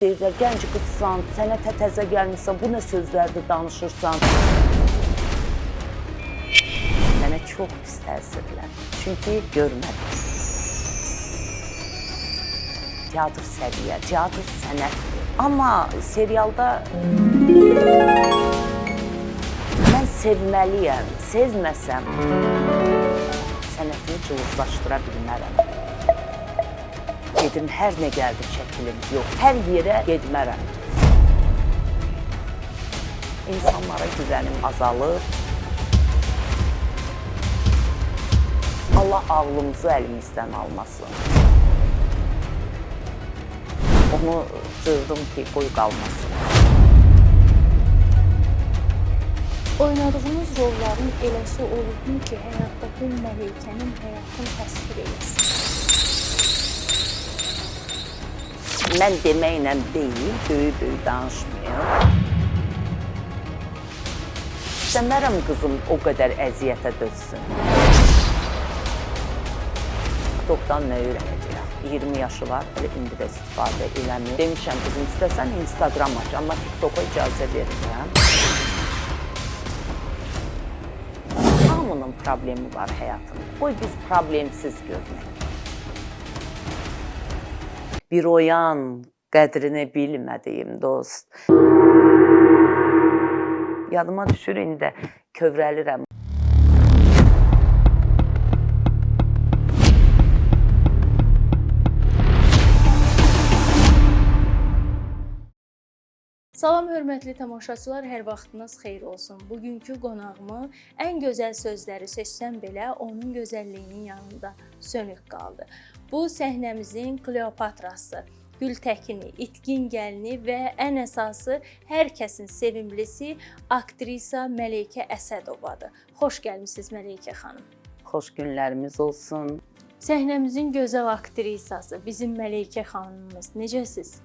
Deyirlər, gənc qızsan, sənətə təzə gəlmişsən, bu nə sözlərdir danışırsan. Mənə çox pis təsirlər, çünki görmədim. Teatr səviyyə, teatr sənətdir. Amma serialda mən sevməliyəm, sevməsəm sənətini cılızlaşdıra bilmərəm. Gedim, hər nə gəldi çəkilim, yox, hər yerə gedmərəm. İnsanlara güvənim azalır. Allah ağlımızı əlimizdən almasın. Onu cırdım ki, qoy qalmasın. Oynadığınız rolların eləsi olubmu ki, həyatda bu mələykənin həyatını təsvir eləsin? Mən deməklə deyil, böyük-böyük danışmayım. İstəmərəm qızım o qədər əziyyətə dözsün. TikTokdan nə öyrənəcək? 20 yaşı var, hələ indi də istifadə eləmir. Demişəm, qızım, istəsən Instagram aç, amma TikToka icazə verirəm. Hamının problemi var həyatında. Qoy biz problemsiz görünək. Bir oyan qədrini bilmədiyim dost. Yadıma düşür, indi kövrəlirəm. Salam, hörmətli tamaşaçılar, hər vaxtınız xeyir olsun. Bugünkü qonağımı ən gözəl sözləri seçsəm belə onun gözəlliyinin yanında sönük qaldı. Bu səhnəmizin Kleopatrası, Gültəkini, itkin gəlini və ən əsası hər kəsin sevimlisi aktrisa Məleykə Əsədovadır. Xoş gəlmisiniz Məleykə xanım. Xoş günlərimiz olsun. Səhnəmizin gözəl aktrisası, bizim Məleykə xanımımız. Necəsiz?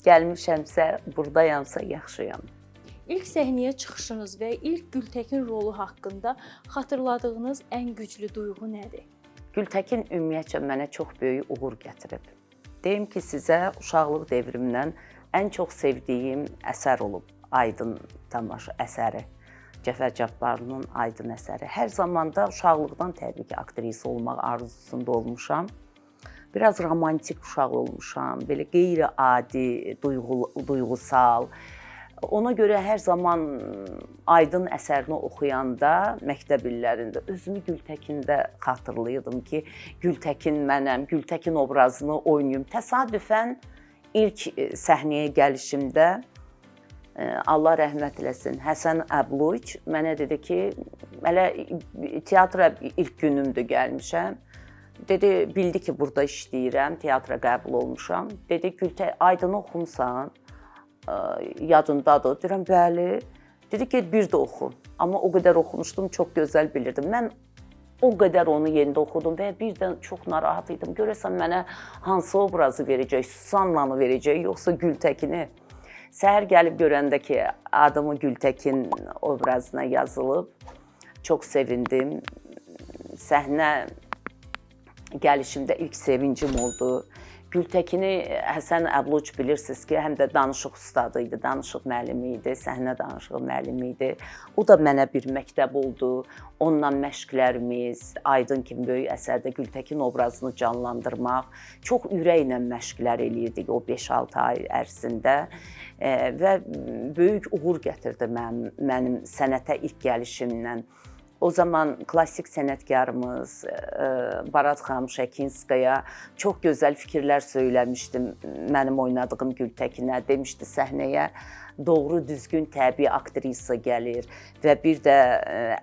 Gəlmişəmsə, buradayamsa yaxşıyam. İlk səhnəyə çıxışınız və ilk Gültəkin rolu haqqında xatırladığınız ən güclü duyğu nədir? Gültəkin ümumiyyətcə mənə çox böyük uğur gətirib. Deyim ki, sizə uşaqlıq devrimdən ən çox sevdiyim əsər olub Aydın tamaşa əsəri. Cəfər Cabbarlının Aydın əsəri. Hər zamanda uşaqlıqdan təbii ki, aktrisa olmaq arzusunda olmuşam. Biraz romantik uşaq olmuşam, belə qeyri-adi, duyğusal. Ona görə hər zaman Aydın əsərini oxuyanda, məktəb illərində özümü Gültəkində xatırlayırdım ki, Gültəkin mənəm, Gültəkin obrazını oynayım. Təsadüfən ilk səhnəyə gəlişimdə, Allah rəhmət eləsin, Həsən Əbluç mənə dedi ki, hələ teatra ilk günümdür gəlmişəm. Dedi, bildi ki, burada işləyirəm, teatra qəbul olmuşam. Dedi, Aydını oxumusan, yadındadır. Deyirəm, bəli. Dedi ki, bir də oxu. Amma o qədər oxumuşdum, çox gözəl bilirdim. Mən o qədər onu yerində oxudum və birdən çox narahat idim. Görəsən mənə hansı obrazı verəcək, Susanlanı verəcək, yoxsa Gültəkini? Səhər gəlib görəndə ki, adımı Gültəkin obrazına yazılıb, çox sevindim. Səhnə gəlişimdə ilk sevincim oldu. Gültəkini Həsən Əbluç bilirsiniz ki, həm də danışıq ustadı idi, danışıq müəllimi idi, səhnə danışığı müəllimi idi. O da mənə bir məktəb oldu. Onunla məşqlərimiz, Aydın kimi böyük əsərdə Gültəkin obrazını canlandırmaq, çox ürəklə məşqlər eləyirdik o 5-6 ay ərzində və böyük uğur gətirdi mənim sənətə ilk gəlişimdən. O zaman klassik sənətkarımız Barat xanım Şəkinskaya çox gözəl fikirlər söyləmişdim mənim oynadığım Gültəkinə. Demişdi, səhnəyə doğru, düzgün, təbii aktrisa gəlir və bir də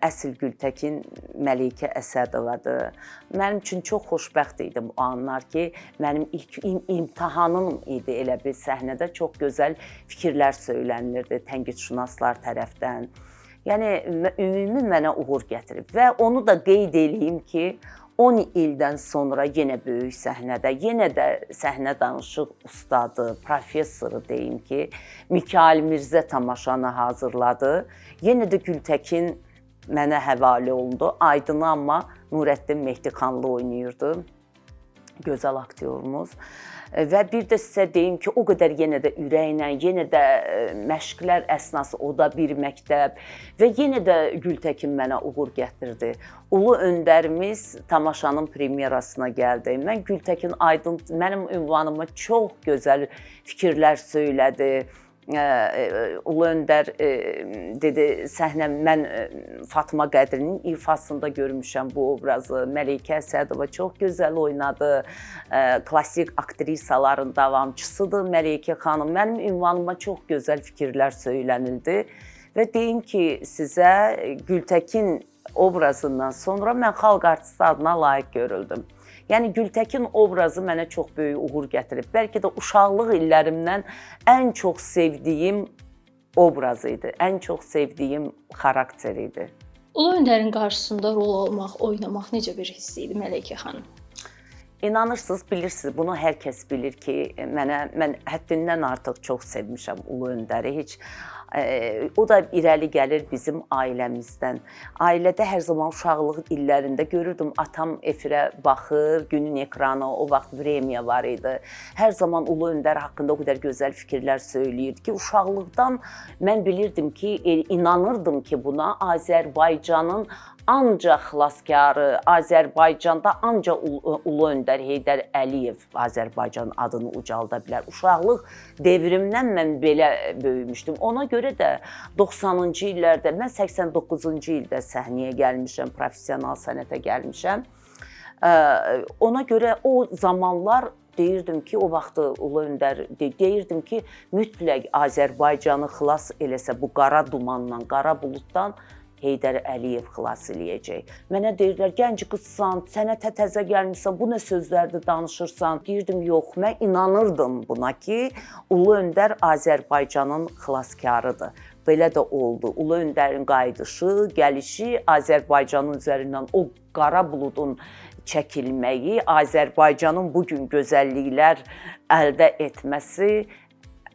əsl Gültəkin Məleykə Əsədovadır. Mənim üçün çox xoşbəxt idim o anlar ki, mənim ilk imtahanım idi elə bir səhnədə. Çox gözəl fikirlər söylənirdi tənqidşünaslar tərəfdən. Yəni, ümumi mənə uğur gətirib və onu da qeyd edeyim ki, 10 ildən sonra yenə böyük səhnədə, yenə də səhnə danışıq ustadı, professoru deyim ki, Mikail Mirzə tamaşanı hazırladı. Yenə də Gültəkin mənə həvalə olundu. Aydını amma Nurəddin Mehdixanlı oynayırdı. gözəl aktyorumuz. Və bir də sizə deyim ki, o qədər yenə də ürəklə, yenə də məşqlər əsnası o da bir məktəb və yenə də Gültəkin mənə uğur gətirdi. Ulu öndərimiz tamaşanın premyerasına gəldi. Mən Gültəkin Aydın mənim ünvanıma çox gözəl fikirlər söylədi. Ulu Öndər dedi, səhnə mən Fatma Qədirinin ifasında görmüşəm bu obrazı. Məleykə Əsədova çox gözəl oynadı. Klassik aktrisaların davamçısıdır Məleykə xanım. Mənim ünvanıma çox gözəl fikirlər söylənildi və deyim ki, sizə Gültəkin obrazından sonra mən xalq artisti adına layiq görüldüm. Yəni Gültəkin obrazı mənə çox böyük uğur gətirib. Bəlkə də uşaqlıq illərimdən ən çox sevdiyim obraz idi, ən çox sevdiyim xarakter idi. Ulu Öndərin qarşısında rol almaq, oynamaq necə bir hiss idi Məleykə xanım? İnanırsınız, bilirsiniz, bunu hər kəs bilir ki, mən həddindən artıq çox sevmişəm Ulu Öndəri. Heç o da irəli gəlir bizim ailəmizdən. Ailədə hər zaman uşaqlıq illərində görürdüm, atam efirə baxır, günün ekranı, o vaxt Vremya var idi. Hər zaman Ulu Öndər haqqında o qədər gözəl fikirlər söyləyirdi ki, uşaqlıqdan mən bilirdim ki, inanırdım ki, buna Azərbaycanın ancaq xilaskarı, Azərbaycanda ancaq Ulu Öndər Heydər Əliyev Azərbaycanın adını ucalda bilər. Uşaqlıq devrimdən mən belə böyümüşdüm. Ona görə də 90-cı illərdə, mən 89-cu ildə səhnəyə gəlmişəm, professional sənətə gəlmişəm. Ona görə o zamanlar deyirdim ki, o vaxtı Ulu Öndər deyirdim ki, mütləq Azərbaycanı xilas eləsə bu qara dumandan, qara buluddan Heydər Əliyev xilas eləyəcək. Mənə deyirlər, gənc qızsan, sənətə təzə gəlmişsən, bu nə sözlərdir danışırsan? Deyirdim, yox, mən inanırdım buna ki, Ulu Öndər Azərbaycanın xilaskarıdır. Belə də oldu. Ulu Öndərin qayıdışı, gəlişi, Azərbaycanın üzərindən o qara buludun çəkilməyi, Azərbaycanın bugün gözəlliklər əldə etməsi,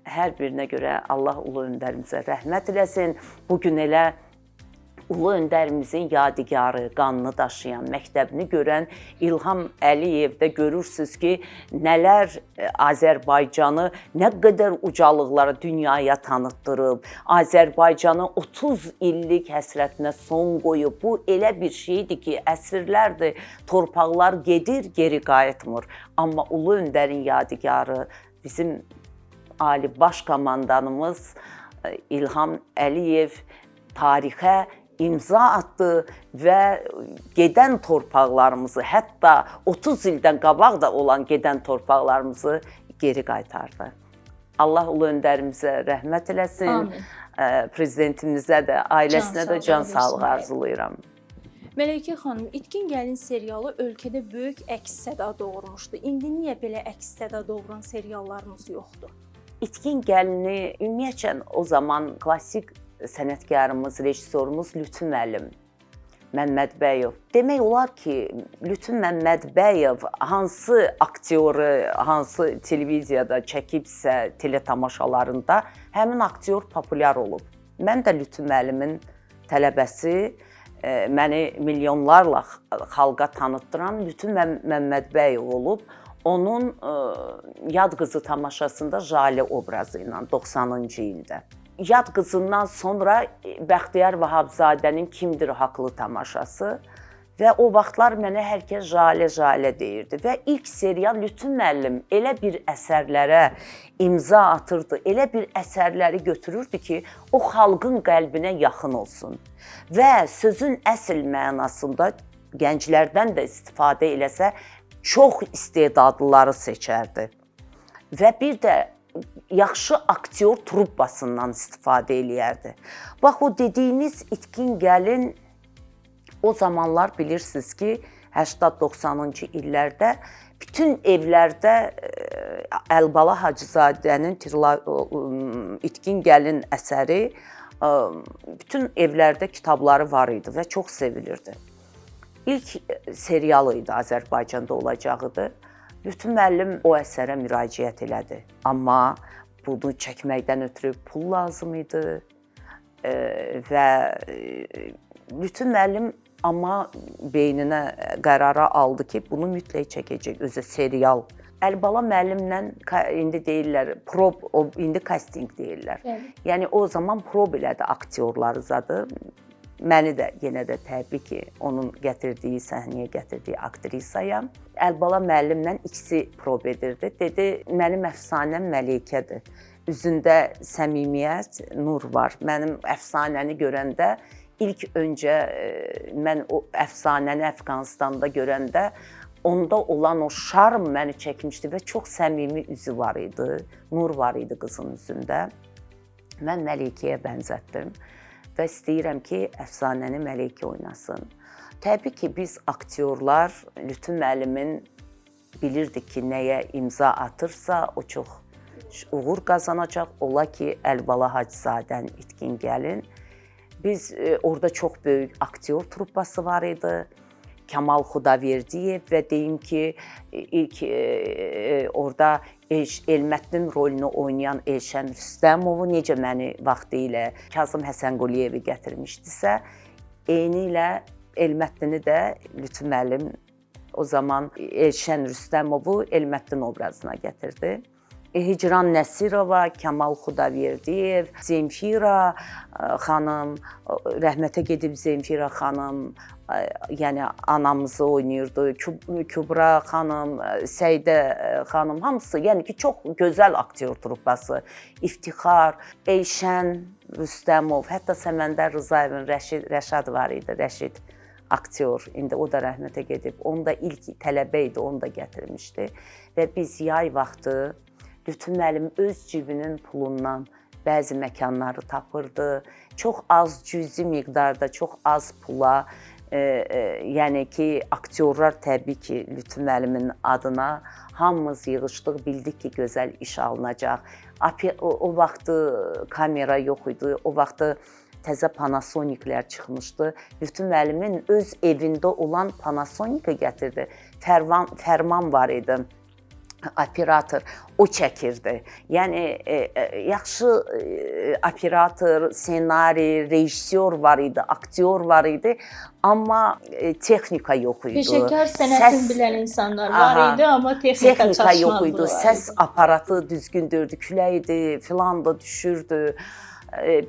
hər birinə görə Allah Ulu Öndərimizə rəhmət eləsin. Bugün elə Ulu Öndərimizin yadigarı, qanını daşıyan, məktəbini görən İlham Əliyevdə görürsünüz ki, nələr Azərbaycanı nə qədər ucalıqlara dünyaya tanıtdırıb, Azərbaycanı 30 illik həsrətinə son qoyub. Bu elə bir şeydir ki, əsrlərdir, torpaqlar gedir, geri qayıtmır. Amma Ulu Öndərin yadigarı bizim ali baş komandanımız İlham Əliyev tarixə imza atdı və gedən torpaqlarımızı, hətta 30 ildən qabaq da olan gedən torpaqlarımızı geri qaytardı. Allah Ulu Öndərimizə rəhmət eləsin. Amin. Prezidentimizə də, ailəsinə də can sağlığı arzulayıram. Məleykə xanım, İtkin Gəlin serialı ölkədə böyük əks-səda doğurmuşdu. İndi niyə belə əks-səda doğuran seriallarımız yoxdur? İtkin Gəlini ümumiyyətlə o zaman klassik sənətkarımız, rejissorumuz Lütfü müəllim Məmmədbəyov. Demək olar ki, Lütfü Məmmədbəyov hansı aktyoru, hansı televiziyada çəkibsə, teletamaşalarında həmin aktyor populyar olub. Mən də Lütfü müəllimin tələbəsi, məni milyonlarla xalqa tanıtdıran Lütfü Məmmədbəyov olub. Onun Yad qızı tamaşasında Jale obrazı ilə 90-cı ildə. Yad qızından sonra Bəxtiyar Vahabzadənin Kimdir Haqlı tamaşası və o vaxtlar mənə hər kəs Jale deyirdi və ilk serial Lütfü müəllim elə bir əsərlərə imza atırdı, elə bir əsərləri götürürdü ki, o xalqın qəlbinə yaxın olsun və sözün əsl mənasında gənclərdən də istifadə eləsə, çox istedadlıları seçərdi və bir də yaxşı aktyor truppasından istifadə eləyərdi. Bax, o dediyiniz İtkin Gəlin o zamanlar bilirsiniz ki, 80-90-cı illərdə bütün evlərdə Əlibala Hacızadənin İtkin Gəlin əsəri bütün evlərdə kitabları var idi və çox sevilirdi. İlk serialı idi, Azərbaycanda olacağıdır. Lütfü müəllim o əsərə müraciət elədi. Amma bunu çəkməkdən ötürü pul lazım idi və Lütfü müəllim Amma beyninə qərara aldı ki, bunu mütləq çəkəcək, özü serial. Əlibala müəllimlə indi deyirlər, indi casting deyirlər. Bəli. Yəni o zaman prob elədi aktyorları zadı. Məni də yenə də təbii ki, onun gətirdiyi səhnəyə gətirdiyi aktrisaya. Əlibala müəllimlə ikisi prob edirdi. Dedi, mənim əfsanəm Məleykədir. Üzündə səmimiyyət, nur var. Mənim əfsanəni görəndə ilk öncə mən o əfsanəni Əfqanistanda görəndə onda olan o şarm məni çəkmişdi və çox səmimi üzü var idi, nur var idi qızın üzündə. Mən Məleykəyə bənzətdim və istəyirəm ki, əfsanəni Məleykə oynasın. Təbii ki, biz aktyorlar Lütfü müəllimin bilirdik ki, nəyə imza atırsa, o çox uğur qazanacaq. Ola ki, Əlibala Hacızadənin İtkin gəlin. Biz orada çox böyük aktyor truppası var idi. Kamal Xudaverdiyev və deyim ki, ilk orada Elmətnin rolunu oynayan Elşən Rüstəmovu necə məni vaxtilə Kazım Həsənquliyevi gətirmişdisə, eyni ilə Elmətnini də Lütfü müəllim o zaman Elşən Rüstəmovu Elmətnin obrazına gətirdi. Hicran Nəsirova, Kamal Xudaverdiyev, Zemfira xanım, rəhmətə gedib Zemfira xanım, yəni anamızı oynayırdı, Kübra xanım, Səidə xanım, hamısı, yəni ki, çox gözəl aktyor truppası, İftixar, Elşən Rüstəmov, hətta Səməndər Rızayevin Rəşad var idi, Rəşid aktyor, indi o da rəhmətə gedib, onu da ilk tələbə idi, onu da gətirmişdi və biz yay vaxtı Lütfü müəllim öz cibinin pulundan bəzi məkanları tapırdı. Çox az cüzi miqdarda, çox az pula, yəni ki, aktyorlar təbii ki, Lütfü müəllimin adına hamımız yığışdıq, bildik ki, gözəl iş alınacaq. O vaxtı kamera yox idi, o vaxtı təzə Panasoniklər çıxmışdı. Lütfü müəllimin öz evində olan Panasonika gətirdi. Fərman var idi. Operator o çəkirdi. Yəni yaxşı operator, ssenari, rejissor var idi, aktyor var idi, amma texnika yox idi. Peşəkar sənətini bilən insanlar var idi, amma texnika yox idi. Səs aparatı düzgündür, külək idi, filan da düşürdü.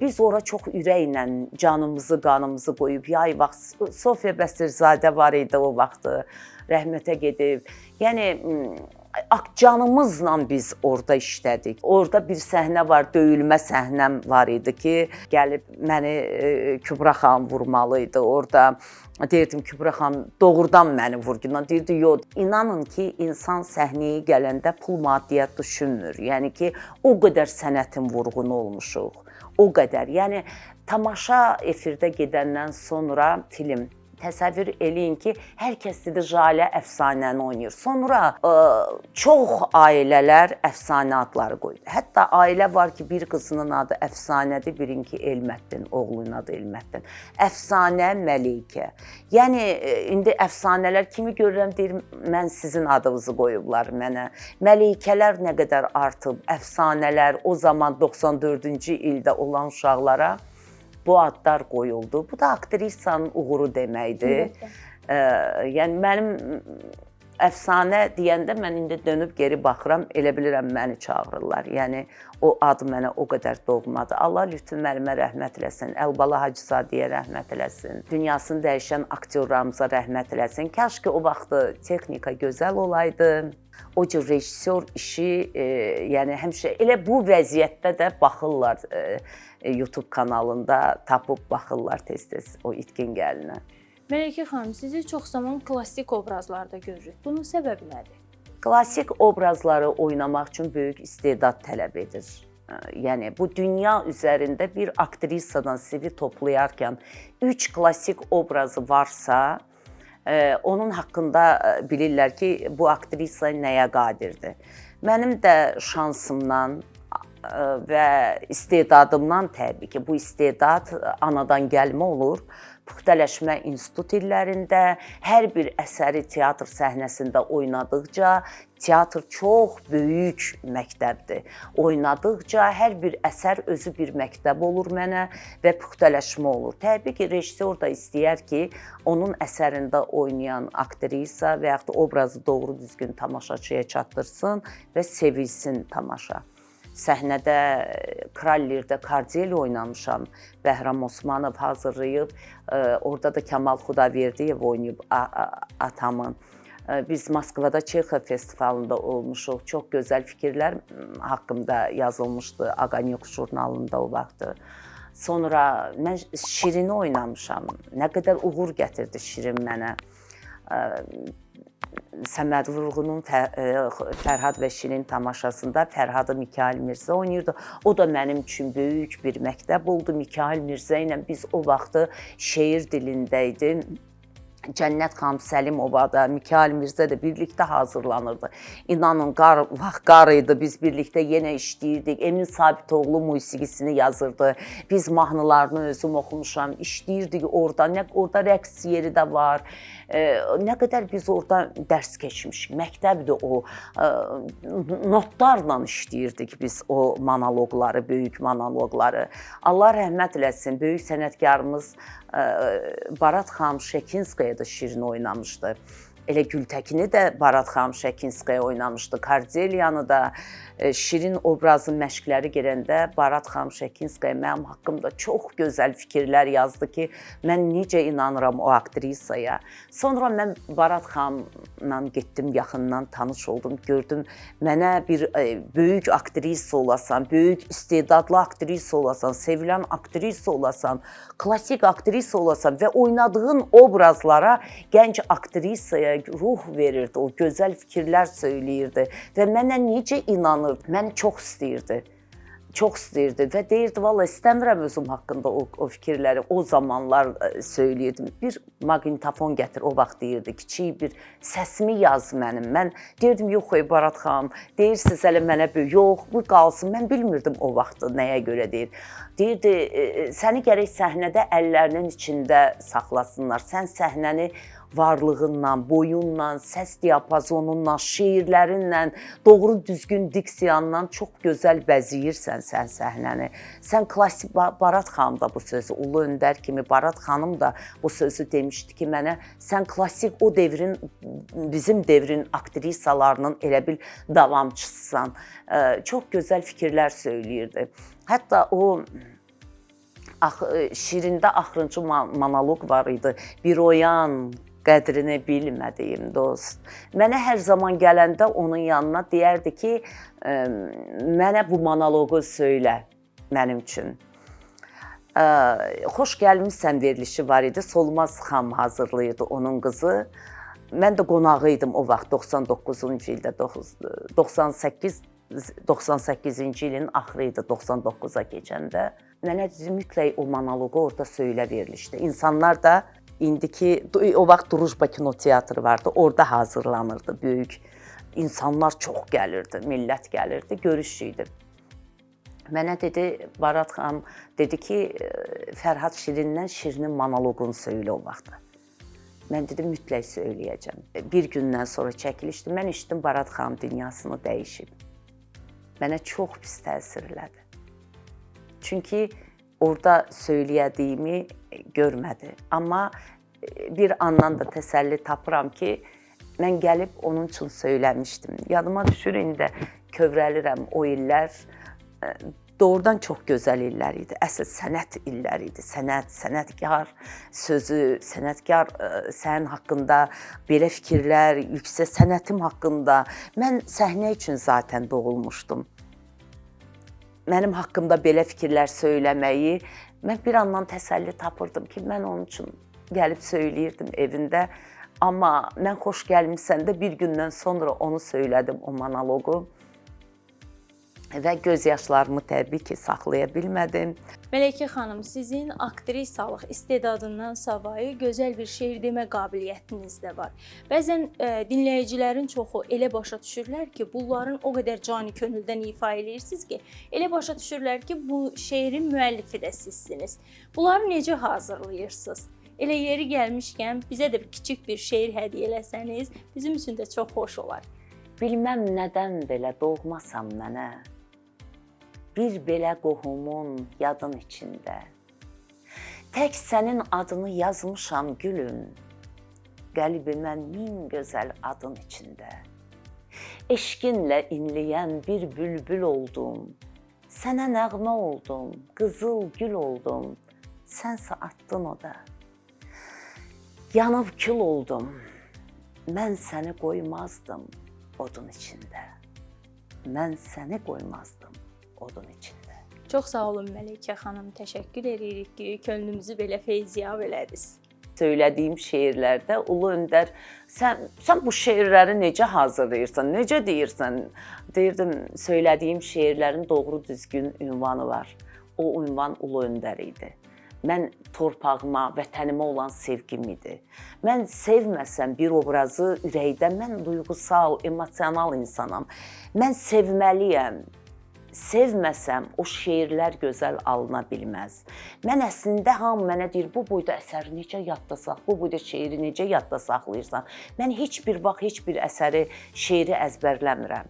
Biz ora çox ürəklə canımızı, qanımızı qoyub, yay vaxt Sofiya Bəstirzadə var idi o vaxtı, rəhmətə gedib. Yəni canımızla biz orada işlədik. Orada bir səhnə var, döyülmə səhnəm var idi ki, gəlib məni Kübra xanım vurmalı idi. Orada deyirdim, Kübra xanım doğrudan məni vurdu. Deyirdi, yox. İnanın ki, insan səhnəyə gələndə pul maddiyyat düşünmür. Yəni ki, o qədər sənətin vurğunu olmuşuq. O qədər. Yəni tamaşa efirdə gedəndən sonra film təsəvvür eləyin ki, hər kəs dedi Jalə əfsanəni oynayır. Sonra çox ailələr əfsanə adları qoydu. Hətta ailə var ki, bir qızının adı əfsanədir, birinki Elmətdin, oğlunun adı Elmətdin. Əfsanə Məleykə. Yəni indi əfsanələr kimi görürəm, deyir, mən sizin adınızı qoyublar mənə. Məleykələr nə qədər artıb, əfsanələr o zaman 94-cü ildə olan uşaqlara bu adlar qoyuldu. Bu da aktrisanın uğuru deməkdir. Yəni mənim əfsanə deyəndə mən indi dönüb geri baxıram, elə bilirəm məni çağırırlar. Yəni o ad mənə o qədər doğmadı. Allah Lütfü müəllimə rəhmət eləsin, Əlibala Hacızadəyə rəhmət eləsin, dünyasını dəyişən aktyorlarımıza rəhmət eləsin. Kaş ki o vaxtı texnika gözəl olaydı. O cür rejissor işi, yəni həmişə elə bu vəziyyətdə də baxırlar. YouTube kanalında tapıb baxırlar tez-tez o İtkin gəlinə. Məleykə xanım, sizi çox zaman klassik obrazlarda görürük. Bunun səbəbi nədir? Klassik obrazları oynamaq üçün böyük istedad tələb edir. Yəni bu dünya üzərində bir aktrisadan CV toplayarkən 3 klassik obrazı varsa, onun haqqında bilirlər ki, bu aktrisa nəyə qadirdir. Mənim də şansımdan və istedadımdan təbii ki, bu istedad anadan gəlmə olur. puxtələşmə institut illərində hər bir əsəri teatr səhnəsində oynadıqca, teatr çox böyük məktəbdir. Oynadıqca hər bir əsər özü bir məktəb olur mənə və puxtələşmə olur. Təbii ki, rejissor da istəyər ki, onun əsərində oynayan aktrisa və yaxud da obrazı doğru düzgün tamaşaçıya çatdırsın və sevilsin tamaşa. Səhnədə Krallerdə Kardeli oynamışam. Bəhram Osmanov hazırlayıb, orada da Kamal Xudaverdiyev oynayıb atamı. Biz Moskvada Çexov festivalında olmuşuq. Çox gözəl fikirlər haqqında yazılmışdı Aqanyuk jurnalında o vaxtı. Sonra mən Şirini oynamışam. Nə qədər uğur gətirdi Şirin mənə. Səməd Vurğunun Fərhad və Şirin tamaşasında Fərhadı Mikayıl Mirzə oynayırdı. O da mənim üçün böyük bir məktəb oldu. Mikayıl Mirzə ilə biz o vaxtı şeir dilində idi. Cənnət xanım Səlimova da, Mikayıl Mirzə də birlikdə hazırlanırdı. İnanın, vaxt qar idi, biz birlikdə yenə işləyirdik. Emin Sabitoğlu musiqisini yazırdı. Biz mahnılarını özüm oxumuşam, işləyirdik orada. Orada rəqs yeri də var. Nə qədər biz orada dərs keçmişik. Məktəbdir o. Notlarla işləyirdik biz o monoloqları, böyük monoloqları. Allah rəhmət eləsin, böyük sənətkarımız Barat xanım Şekinskaya da Şirin oynamışdı. Elə Gültəkini də Barat xanım Şekinskaya oynamışdı. Kardeliyanı da Şirin obrazı məşqləri gedəndə Barat xanım Şekinskaya mənim haqqımda çox gözəl fikirlər yazdı ki, mən necə inanıram o aktrisaya. Sonra mən Barat xanımla getdim, yaxından tanış oldum, gördüm. Mənə bir böyük aktrisa olasan, böyük istedadlı aktrisa olasan, sevilən aktrisa olasan, klassik aktrisa olasan və oynadığın obrazlara gənc aktrisaya ruh verirdi, o gözəl fikirlər söyləyirdi və mənə necə inanırdı, məni çox istəyirdi. Çox istəyirdi və deyirdi, valla istəmirəm özüm haqqında o fikirləri o zamanlar söyləyirdim. Bir maqnitofon gətir, o vaxt deyirdi, kiçik bir səsimi yaz mənim. Mən deyirdim, yox Barat xanım, deyirsiniz hələ mənə böyük, yox bu qalsın. Mən bilmirdim o vaxtı nəyə görə deyir. Deyirdi, səni gərək səhnədə əllərinin içində saxlasınlar. Sən səhnəni varlığınla, boyunla, səs diapazonunla, şeirlərinlə, doğru düzgün diksiyanla çox gözəl bəzəyirsən sən səhnəni. Sən klassik, Barat xanım da bu sözü, Ulu Öndər kimi Barat xanım da bu sözü demişdi ki, mənə sən klassik o devrin, bizim devrin aktrisalarının elə bil davamçısısan. Çox gözəl fikirlər söyləyirdi. Hətta o Şirində axırıncı monoloq var idi. Bir oyan, qədrini bilmədiyim dost. Mənə hər zaman gələndə onun yanına deyərdi ki, mənə bu monoloqu söylə mənim üçün. Xoş gəlmişsən verilişi var idi. Solmaz xanım hazırlayırdı onun qızı. Mən də qonağı idim o vaxt 99-cu ildə, 98-ci ilin axırı idi 99-a keçəndə. Mənə dedi, mütləq o monoloqu orada söylə verilişdə. İnsanlar da indiki, o vaxt Drujba kinoteatrı vardı, orada hazırlanırdı böyük. İnsanlar çox gəlirdi, millət gəlirdi, görüş idi. Mənə dedi, Barat xanım dedi ki, Fərhad Şirindən Şirinin monoloqunu söylə o vaxtda. Mən dedim, mütləq söyləyəcəm. Bir gündən sonra çəkilişdi, mən işitdim Barat xanım dünyasını dəyişib. Mənə çox pis təsir elədi. Çünki orada söyləyədiyimi görmədi. Amma bir andan da təsəlli tapıram ki, mən gəlib onun üçün söyləmişdim. Yadıma düşür, indi kövrəlirəm o illər. Doğrudan çox gözəl illər idi. Əsl sənət illəri idi. Sənət, sənətkar sözü, sənətkar sənin haqqında belə fikirlər, yüksək sənətim haqqında. Mən səhnə üçün zaten doğulmuşdum. Mənim haqqımda belə fikirlər söyləməyi, mən bir andan təsəlli tapırdım ki, mən onun üçün gəlib söyləyirdim evində. Amma mən xoş gəlmişsən də bir gündən sonra onu söylədim, o monoloqu. Və göz yaşlarımı təbii ki, saxlaya bilmədim. Mələkə xanım, sizin aktrisalıq istedadından savayı gözəl bir şeir demə qabiliyyətiniz də var. Bəzən dinləyicilərin çoxu elə başa düşürlər ki, bunların o qədər cani könüldən ifa edirsiniz ki, elə başa düşürlər ki, bu şeirin müəllifi də sizsiniz. Bunları necə hazırlayırsınız? Elə yeri gəlmişkən bizə də kiçik bir şeir hədiyyə eləsəniz, bizim üçün də çox xoş olar. Bilməm nədən belə doğmasam mənə, bir belə qohumun yadın içində. Tək sənin adını yazmışam gülüm, qəlbimə min gözəl adın içində. Eşqinlə inləyən bir bülbül oldum, sənə nəğmə oldum, qızıl gül oldum, sənsə atdın o da. Yanıb kül oldum, mən səni qoymazdım odun içində. Mən səni qoymazdım odun içində. Çox sağ olun Məleykə xanım, təşəkkür edirik ki, könlümüzü belə feyziyab elədiniz. Söylədiyim şeirlərdə Ulu Öndər, sən bu şeirləri necə hazırlayırsan, necə deyirsən? Deyirdim, söylədiyim şeirlərin doğru düzgün ünvanı var. O ünvan Ulu Öndər idi. Mən torpağıma, vətənimə olan sevgim idi. Mən sevməsəm bir obrazı ürəkdə, mən duyğusal, emosional insanam. Mən sevməliyəm. Sevməsəm o şeirlər gözəl alına bilməz. Mən əslində hamı mənə deyir, bu boyda əsəri necə yadda saxlayırsan, bu boyda şeiri necə yadda saxlayırsan. Mən heç bir vaxt heç bir əsəri, şeiri əzbərləmirəm.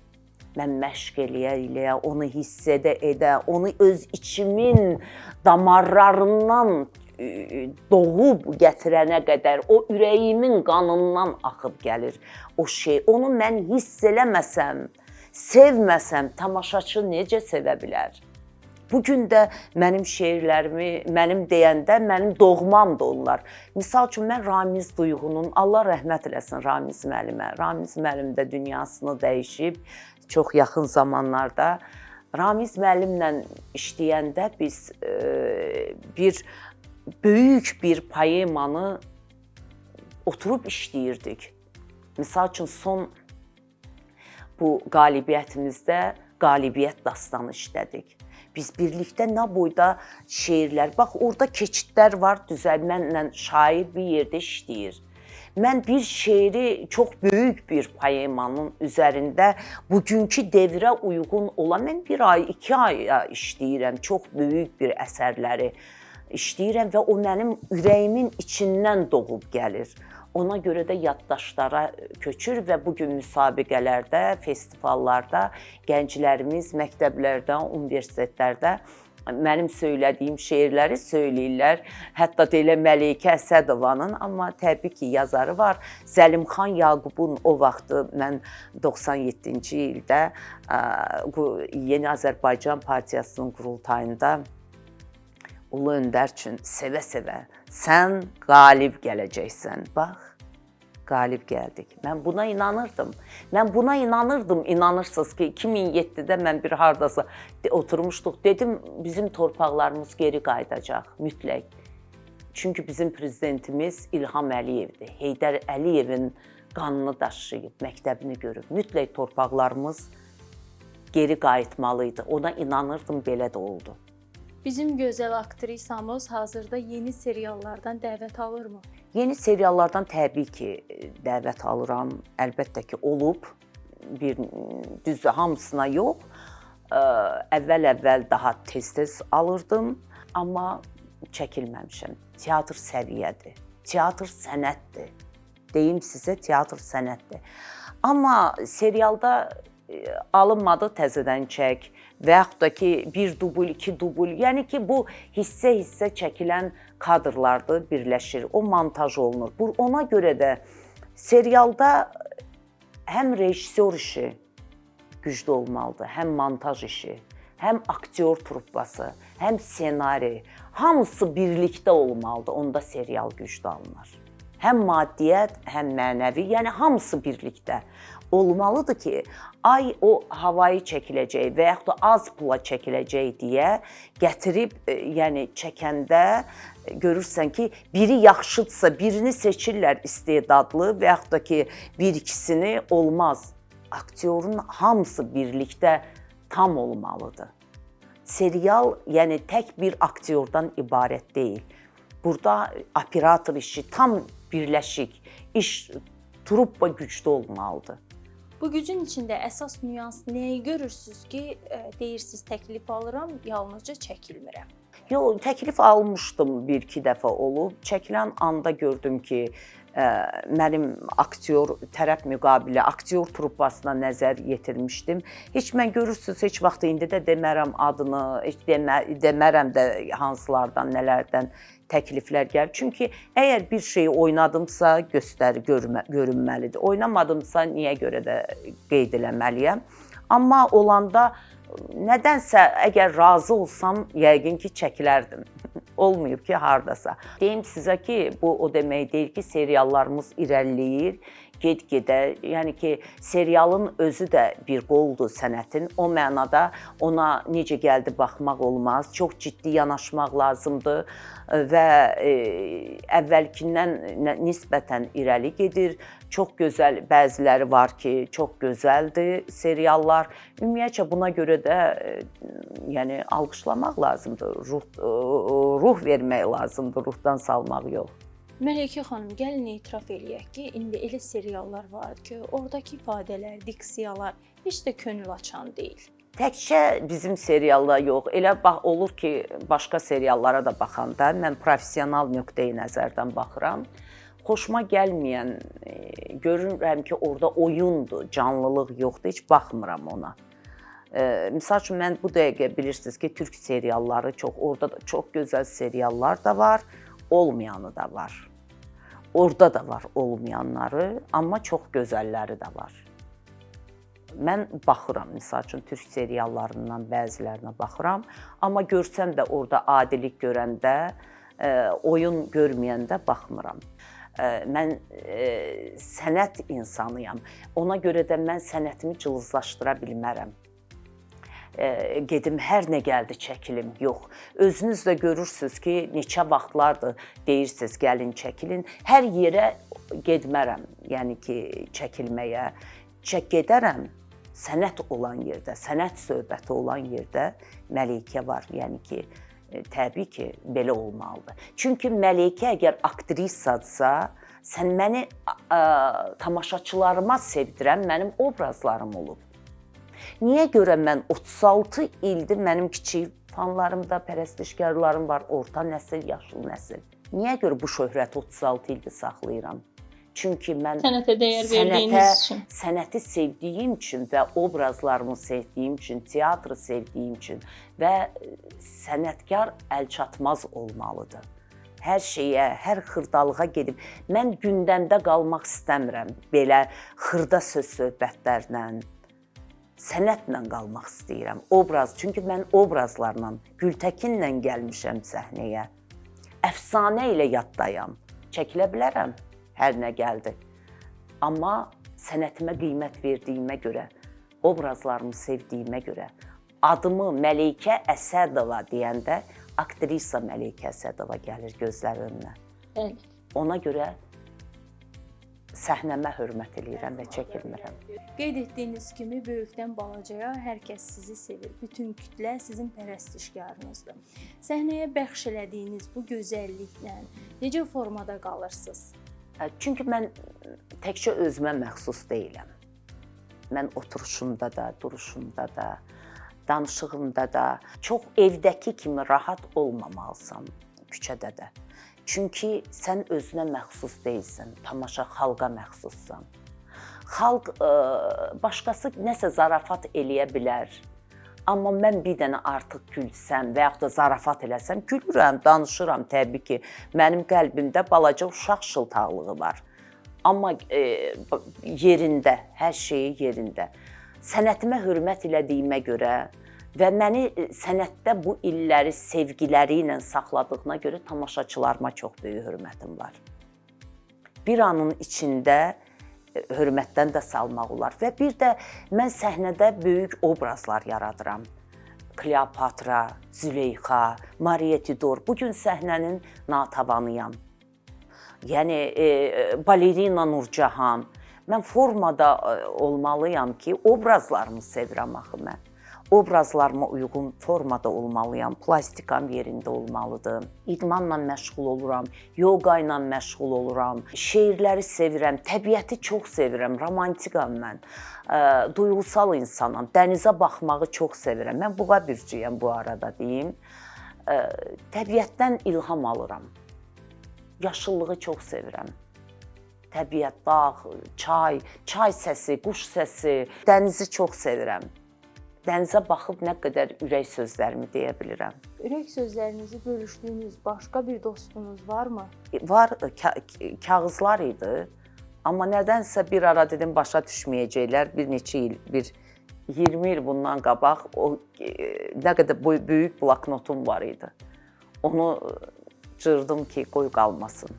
Mən məşq eləyə, onu hiss edə, onu öz içimin damarlarından doğub gətirənə qədər, o ürəyimin qanından axıb gəlir o şey. Onu mən hiss eləməsəm, sevməsəm, tamaşaçı necə sevə bilər? Bugün də mənim şeirlərimi, mənim deyəndə, mənim doğmamdır onlar. Misal üçün, mən Ramiz Duyğunun, Allah rəhmət eləsin Ramiz müəllimə. Ramiz müəllim də dünyasını dəyişib çox yaxın zamanlarda. Ramiz müəllimlə işləyəndə biz böyük bir poemanı oturub işləyirdik. Misal üçün, son bu qalibiyyətimizdə qalibiyyət dastanı işlədik. Biz birlikdə nə boyda şeirlər, bax orada keçidlər var, düzəlmənlə şair bir yerdə işləyir. Mən bir şeiri, çox böyük bir poemanın üzərində bugünkü devrə uyğun olan, mən bir ay, 2 aya işləyirəm, çox böyük bir əsərləri işləyirəm və o mənim ürəyimin içindən doğub gəlir. Ona görə də yaddaşlara köçür və bugün müsabiqələrdə, festivallarda gənclərimiz məktəblərdə, universitetlərdə mənim söylədiyim şeirləri söyləyirlər. Hətta elə Məleykə Əsədovanın, amma təbii ki, yazarı var. Zəlimxan Yaqubun o vaxtı mən 97-ci ildə Yeni Azərbaycan Partiyasının qurultayında Ulu Öndər üçün sevə-sevə sən qalib gələcəksən. Bax, qalib gəldik. Mən buna inanırdım. İnanırsınız ki, 2007-də mən bir hardasa oturmuşduq. Dedim, bizim torpaqlarımız geri qayıdacaq, mütləq. Çünki bizim prezidentimiz İlham Əliyevdir. Heydər Əliyevin qanını daşıyıb, məktəbini görüb. Mütləq torpaqlarımız geri qayıtmalıydı. Ona inanırdım, belə də oldu. Bizim gözəl aktrisamız hazırda yeni seriallardan dəvət alırmı? Yeni seriallardan təbii ki, dəvət alıram. Əlbəttə ki, olub. Düzdür, hamısına yox. Əvvəl daha tez-tez alırdım. Amma çəkilməmişəm. Teatr səviyyədir. Teatr sənətdir. Deyim sizə, teatr sənətdir. Amma serialda alınmadı, təzədən çək və yaxud da ki, 1 dubl, 2 dubl, yəni ki, bu hissə-hissə çəkilən kadrlardır, birləşir, o montaj olunur. Ona görə də serialda həm rejissor işi güclü olmalıdır, həm montaj işi, həm aktyor truppası, həm ssenari, hamısı birlikdə olmalıdır, onda serial güclü alınır. Həm maddiyyət, həm mənəvi, yəni hamısı birlikdə olmalıdır ki, ay o havayı çəkiləcək və yaxud da az pula çəkiləcək deyə gətirib, yəni çəkəndə görürsən ki, biri yaxşıdırsa, birini seçirlər istedadlı və yaxud da ki, bir-ikisini olmaz. Aktyorun hamısı birlikdə tam olmalıdır. Serial, yəni tək bir aktyordan ibarət deyil. Burada operator işi tam birləşik, iş truppa güclü olmalıdır. Bu gücün içində əsas nüans nəyi görürsüz ki, deyirsiniz təklif alıram, yalnızca çəkilmirəm? Yox, təklif almışdım bir-iki dəfə olub. Çəkilən anda gördüm ki, mənim aktyor tərəf müqabili aktyor truppasına nəzər yetirmişdim. Heç mən görürsüz, heç vaxt indi də demərəm adını, heç demərəm də hansılardan, nələrdən təkliflər gəlir. Çünki əgər bir şeyi oynadımsa görünməlidir. Oynamadımsa niyə görə də qeyd eləməliyəm. Amma olanda nədənsə əgər razı olsam, yəqin ki, çəkilərdim. Olmayıb ki, hardasa. Deyim sizə ki, bu o demək deyil ki, seriallarımız irəliləyir, get-gedə. Yəni ki, serialın özü də bir qoldur sənətin. O mənada ona necə gəldi baxmaq olmaz. Çox ciddi yanaşmaq lazımdır və əvvəlkindən nisbətən irəli gedir. Çox gözəl, bəziləri var ki, çox gözəldir seriallar. Ümumiyyətcə buna görə də yəni alqışlamaq lazımdır, ruh vermək lazımdır, ruhdan salmaq yox. Mələkə xanım, gəlin etiraf eləyək ki, indi elə seriallar var ki, oradakı ifadələr, diksiyalar heç də könül açan deyil. Təkcə bizim serialda yox, elə olur ki, başqa seriallara da baxanda mən professional nöqteyi nəzərdən baxıram. Xoşuma gəlməyən, görürəm ki, orada oyundur, canlılıq yoxdur, heç baxmıram ona. Misal üçün, mən bu dəqiqə bilirsiniz ki, türk serialları çox, orada da çox gözəl seriallar da var, olmayanı da var. Orada da var olmayanları, amma çox gözəlləri də var. Mən baxıram, misal üçün, türk seriallarından bəzilərinə baxıram, amma görsəm də orada adilik görəndə, oyun görməyəndə baxmıram. Mən sənət insanıyam. Ona görə də mən sənətimi cılızlaşdıra bilmərəm. Gedim, hər nə gəldi çəkilim, yox. Özünüz də görürsünüz ki, neçə vaxtlardır deyirsiniz, gəlin çəkilin. Hər yerə getmərəm, yəni ki, çəkilməyə. Gedərəm, sənət olan yerdə, sənət söhbəti olan yerdə Məleykə var, yəni ki, təbii ki, belə olmalıdır. Çünki Məleykə əgər aktrisadsa, sən məni tamaşaçılarıma sevdirən mənim obrazlarım olub. Niyə görə mən 36 ildir mənim kiçik fanlarımda, pərəstişkarlarım var, orta nəsil, yaşlı nəsil. Niyə görə bu şöhrəti 36 ildir saxlayıram? Çünki mən sənətə dəyər verdiyiniz üçün, sənəti sevdiyim üçün və obrazlarımı sevdiyim üçün, teatrı sevdiyim üçün və sənətkar əlçatmaz olmalıdır. Hər şeyə, hər xırdalığa gedib, mən gündəmdə qalmaq istəmirəm belə xırda söz-söhbətlərlə, sənətlə qalmaq istəyirəm, obraz. Çünki mən obrazlarla, Gültəkinlə gəlmişəm səhnəyə, əfsanə ilə yaddayam, çəkilə bilərəm. Hər nə gəldi. Amma sənətimə qiymət verdiyimə görə, obrazlarımı sevdiyimə görə, adımı Məleykə Əsədova deyəndə aktrisa Məleykə Əsədova gəlir gözlər önünə. Evet. Ona görə səhnəmə hörmət eləyirəm və çəkilmirəm. Qeyd etdiyiniz kimi böyükdən balacaya hər kəs sizi sevir. Bütün kütlə sizin pərəstişkarınızdır. Səhnəyə bəxş elədiyiniz bu gözəlliklə necə formada qalırsınız? Çünki mən təkcə özümə məxsus deyiləm. Mən oturuşumda da, duruşumda da, danışığımda da çox evdəki kimi rahat olmamalısan küçədə də. Çünki sən özünə məxsus deyilsən, tamaşa xalqa məxsussan. Xalq başqası nəsə zarafat eləyə bilər. Amma mən bir dənə artıq gülsəm və yaxud da zarafat eləsəm, gülürəm, danışıram təbii ki. Mənim qəlbimdə balaca uşaq şıltaqlığı var. Amma yerində, hər şeyi yerində. Sənətimə hörmət elədiyimə görə və məni sənətdə bu illəri sevgiləri ilə saxladığına görə tamaşaçılarıma çox böyük hörmətim var. Bir anın içində hörmətdən də salmaq olar. Və bir də mən səhnədə böyük obrazlar yaradıram. Kleopatra, Züleyxa, Mariya Tidor. Bugün səhnənin natavanıyam. Yəni, balerina Nurcahan. Mən formada olmalıyam ki, obrazlarımı sevirəm axı mən. obrazlarıma uyğun formada olmalıyam, plastikam yerində olmalıdır. İdmanla məşğul oluram, yoga ilə məşğul oluram, şeirləri sevirəm, təbiəti çox sevirəm, romantikam mən. Duyğusal insanam, dənizə baxmağı çox sevirəm. Mən buğa bürcüyəm bu arada deyim. Təbiətdən ilham alıram. Yaşıllığı çox sevirəm. Təbiət, dağ, çay səsi, quş səsi, dənizi çox sevirəm. Dənizə baxıb nə qədər ürək sözlərimi deyə bilirəm. Ürək sözlərinizi bölüşdüyünüz başqa bir dostunuz varmı? Var, kağızlar idi. Amma nədənsə bir ara dedim başa düşməyəcəklər. Bir neçə il, 20 il bundan qabaq nə qədər böyük bloknotum var idi. Onu cırdım ki, qoy qalmasın.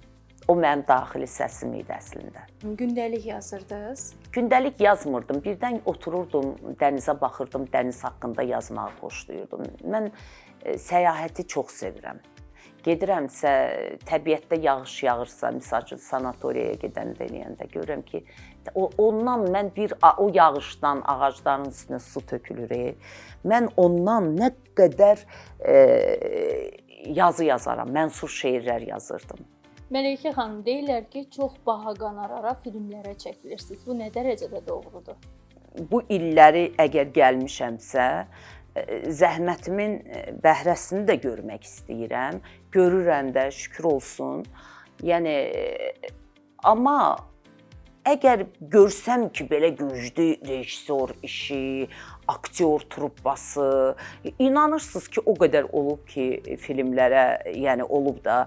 O mənim daxili səsim idi əslində. Gündəlik yazırdınız? Gündəlik yazmırdım. Birdən otururdum, dənizə baxırdım, dəniz haqqında yazmağı xoşlayırdım. Mən səyahəti çox sevirəm. Gedirəmsə, təbiətdə yağış yağırsa, misal üçün sanatoriyaya gedəndə eləyəndə görürəm ki, ondan mən o yağışdan ağacların üstünə su tökülür. Mən ondan nə qədər yazı yazaram, mənsub şeirlər yazırdım. Məleykə xanım, deyirlər ki, çox baha qanarara filmlərə çəkilirsiniz. Bu nə dərəcədə doğrudur? Bu illəri əgər gəlmişəmsə, zəhmətimin bəhrəsini də görmək istəyirəm. Görürəm də, şükür olsun. Yəni, amma əgər görsəm ki, belə güclü rejissor işi, aktyor truppası, inanırsınız ki, o qədər olub ki, filmlərə, yəni olub da,